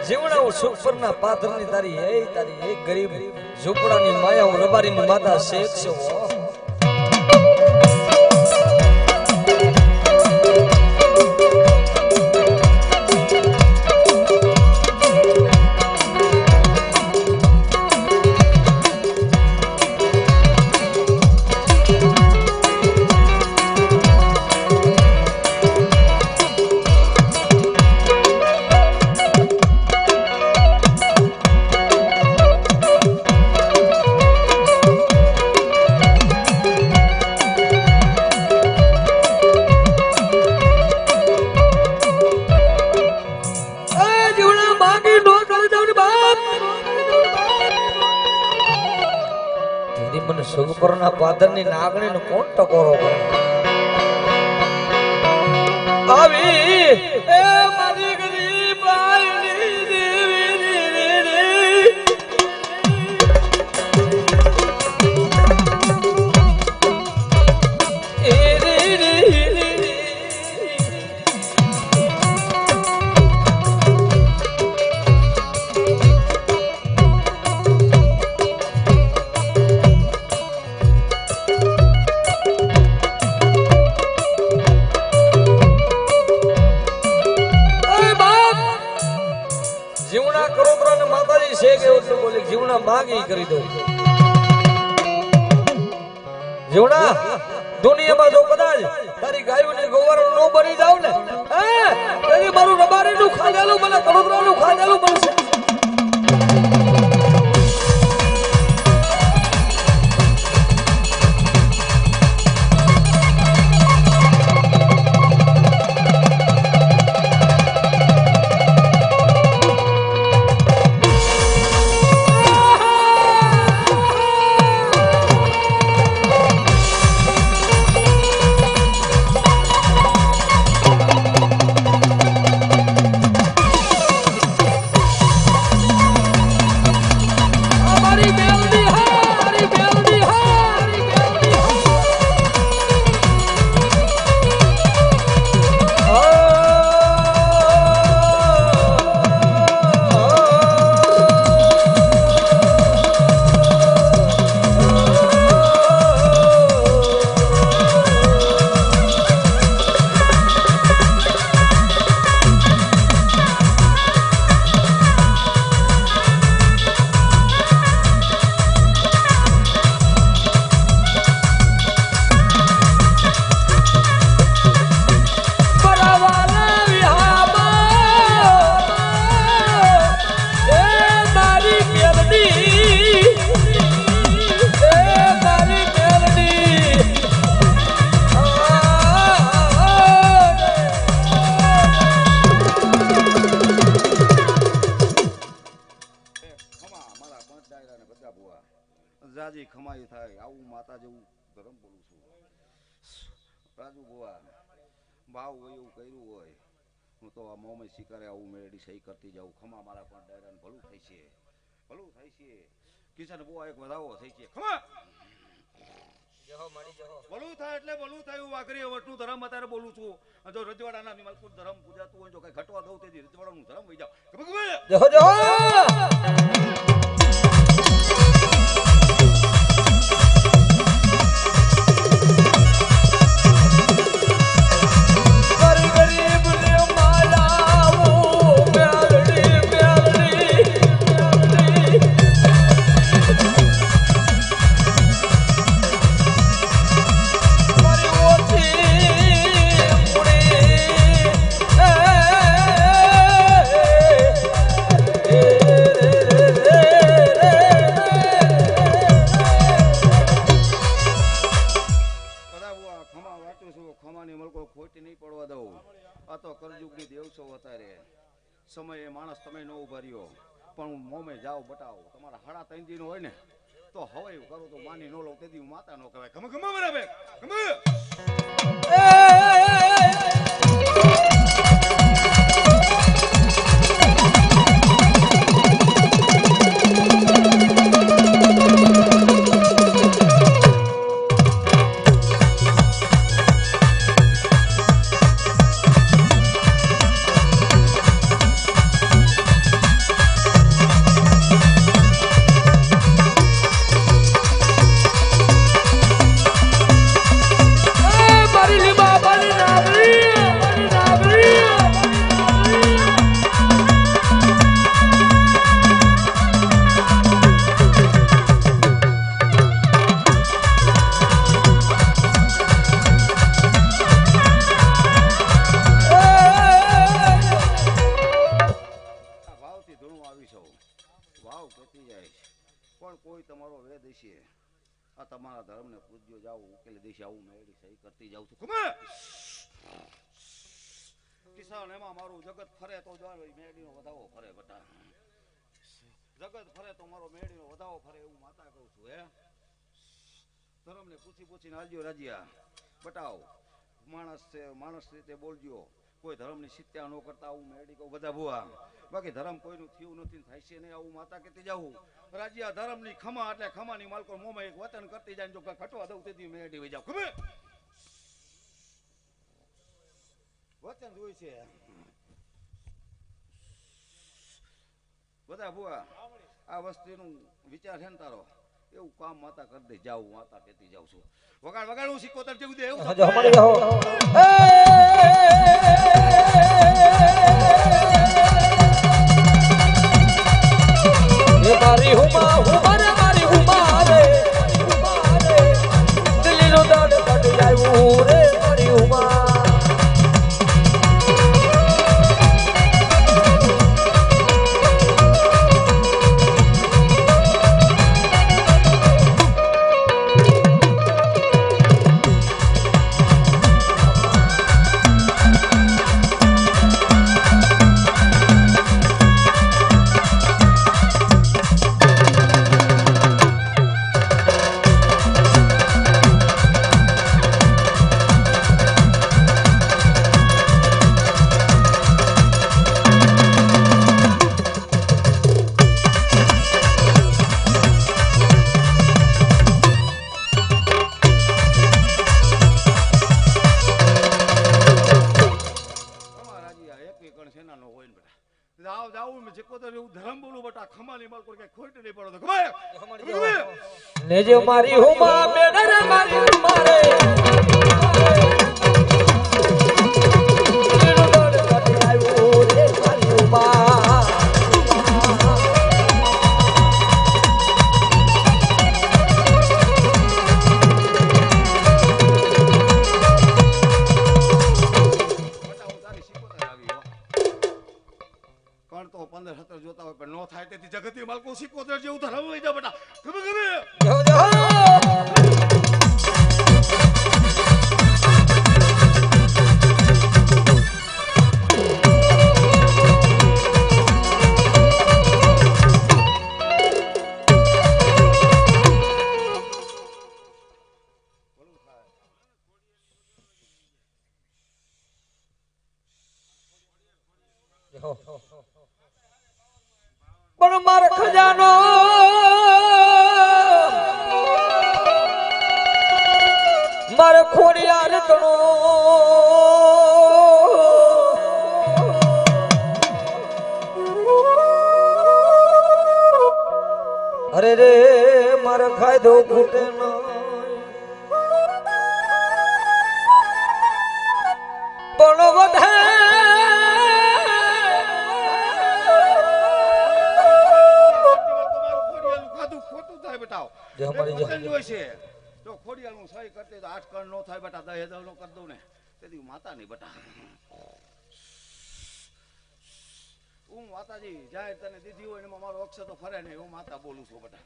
જીવણા સુપરના પાથરની તારી એ ગરીબ ઝૂંપડાની માયા હું રબારીની માતા શેખ છું સુપરના પાદરની નાગણી નો કોણ ટકોરો કરે આવી એ મારી ગરીબ આઈની જીવણા માગી કરી દો જીવણા દુનિયામાં જો કદાચ તારી ગાયોની ગોવારો નો બની જાવ ને તારી મારું રબારીનું ખાધેલું મને કડોદરાનું ખાધેલું બનશે જાજી ખમાઈ થાય આવું માતા જેવું ધર્મ બોલું છું રાજુ બુઆ ભાવ એવું કર્યું હોય હું તો આ મોમે શિકારે આવું મેળી સહી કરતી જાઉં ખમા મારા પણ ડાયરાને ભલું થાય છે કિશન બુઆ એક વધાવો થઈ છે ખમા ભલું થાય એટલે ભલું થાય હું વાઘરી વટનું ધર્મ અત્યારે બોલું છું જો રજવાડાના નિમલકુર ધર્મ પૂજાતું હોય જો કઈ ઘટવા દઉં તેથી રજવાડાનું ધર્મ વહી જાવ સમયે માણસ તમે ન ઉભા રહ્યો પણ હું મોમે જાઓ બટાવો તમારા હાડા 3 દિન હોય ને તો હવે કરો તો માની નો લો તેથી હું માતા નો કહેવાય ખમ ખમ બરાબર ખમ તમારા ધર્મને પૂજ્યો જાવ ઉકેલી દેશે આવું મેળી સહી કરતી જાઉં છું ખમે કિસાન એમાં મારું જગત ફરે તો જો મેળીનો વધાવો ફરે બટા જગત ફરે તો મારો મેળીનો વધાવો ફરે એવું માતા કહું છું હે ધર્મને પૂછીને હાલજો રાજ્યા બટાવ માણસ રીતે બોલજો કોઈ ધર્મની શિત્યા ન કરતા આવું મેળી કહું બધા ભુવા બાકી ધર્મ કોઈનું થયું નથી થાય છે નહીં આવું માતા કહેતી જાઉં રાજ્યા ધર્મની ખમા એટલે ખમાની માલકો મોમાં એક વતન કરતી જાય જો ખટવા દઉં તેથી મેળી વઈ જાવ ખબર વચન જોઈ છે બધા ભુવા આ વસ્તુનું વિચાર છે ને તારો એવું કામ માતા કરી દે જાઉં માતા કહેતી જાઉં છું વગાડ હું સિક્કોતર જેવું દે એવું મારી હુમા હુમા મારી હુમા રે દિલ્હીનો દાડ કાઢી આવ્યું રે મારી હુમા લેજો મારી હુમા બેડર મારી હુમા રે દિલ્હીનો દાડ કાઢી આવ્યું રે મારી હુમા તો 15-17 જોતા હોય પણ નો થાય તેથી જગતી માલકો સિક્કોતર જેવું તો રમવાઈ જા બેટા ખબર પણ મારો ખજાનો મારો ખોડિયાર તણો અરે રે મારો ફાયદો ખૂટે ન પણ વધે તો ખોડિયાનું સહી કરતી તો 8 કણ નો થાય બેટા 10 નો કરી દઉં ને તેથી માતા નહીં બેટા હું માતાજી જાહેર તને દીધી હોય ને મારો અક્ષર તો ફરે નહીં હું માતા બોલું છું બેટા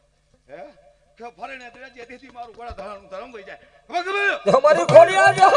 હે કે ફરે ને તેથી મારું ગળા ધરાનું ધરમ વઈ જાય અમારી ખોડિયા જો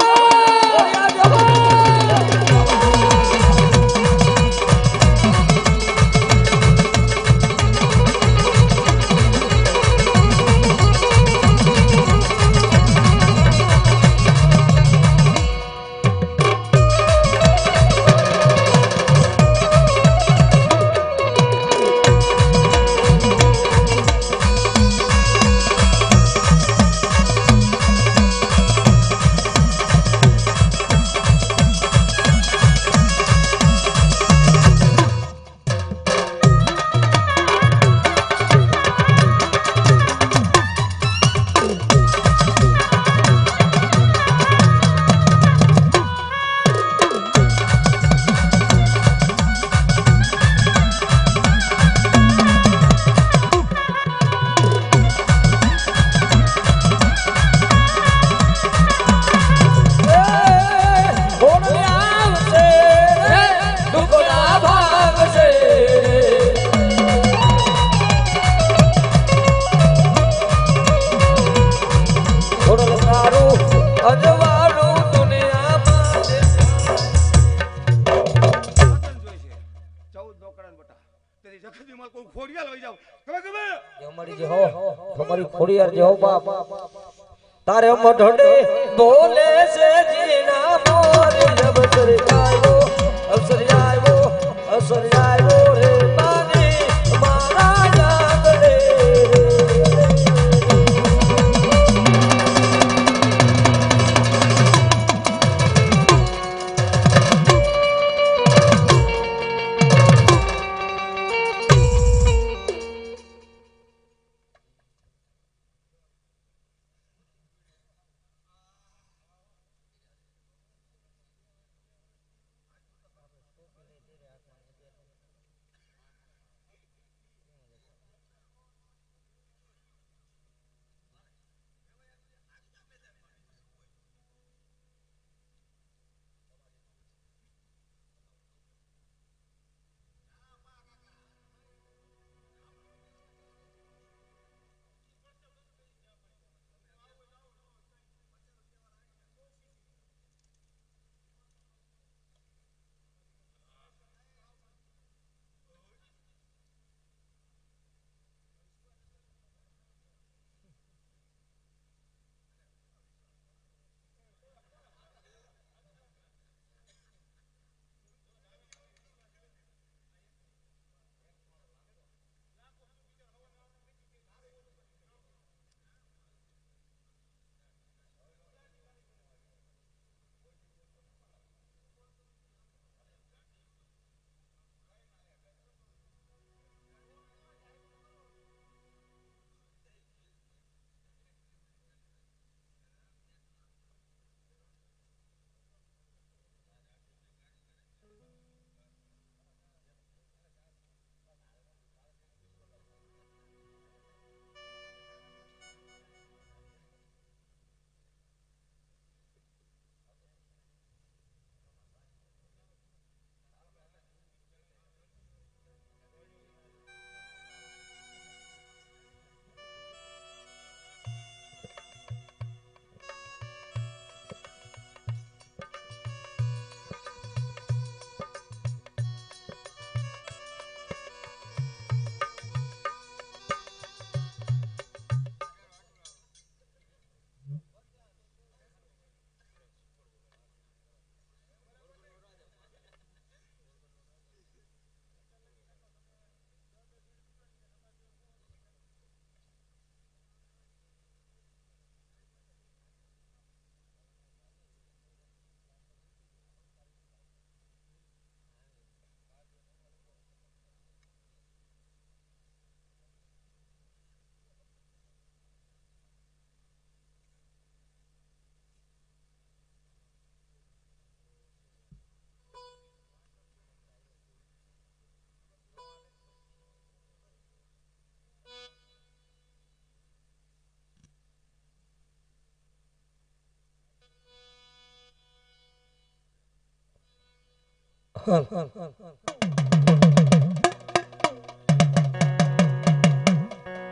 મારી ખોડિયાર જેવો બાપ તારે મઢડે બોલે છે જીના મોર અવસર આવ્યો રે મારી મારા જાગડે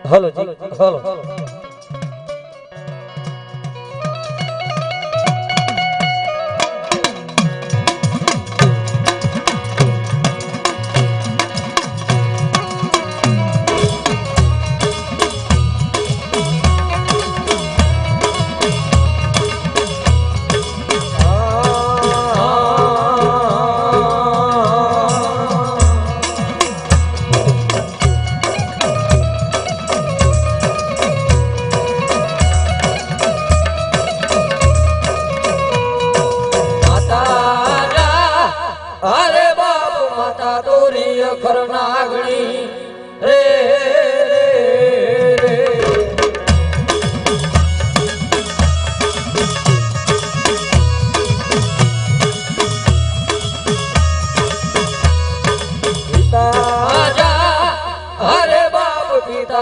હલો હલો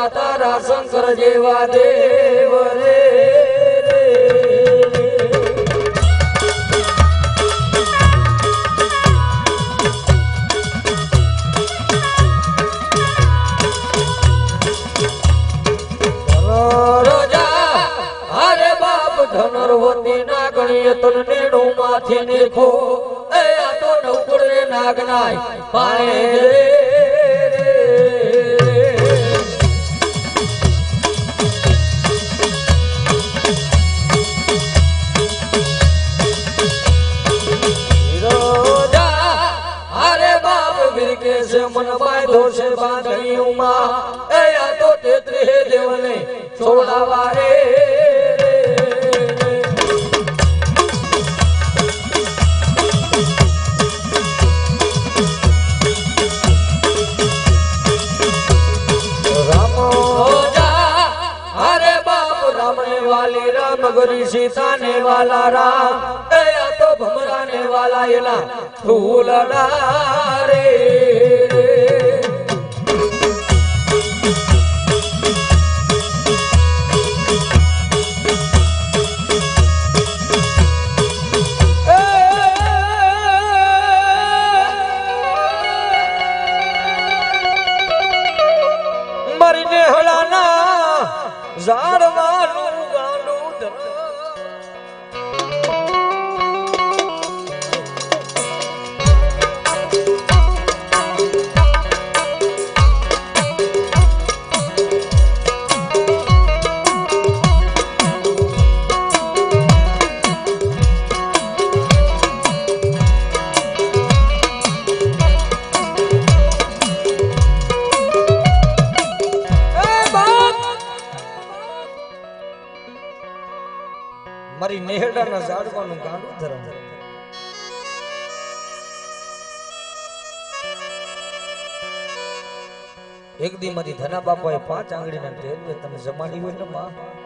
તારા શંકર જેવા દેવ રે ધનરવતી ના ગણીએ તન નેડો માથી દેખો એ આ તો નવકુળે નાગનાય પાણે છે મન બાંધો છે બાંધણીઓમાં એ આ તો 33 દેવને છોડાવા રે वाली राम गोरी सीता ने वाला राम ए तो भमरा ने वाला येला फूलड़ा रे मरीने हलाना ઝાડવાનું મારી નેહડાના ઝાડવાનું ગાંડું ધરમ એક દી મારી ધના બાપાએ 5 આંગળીના ટેરવે તને જમાડી હોય ને માં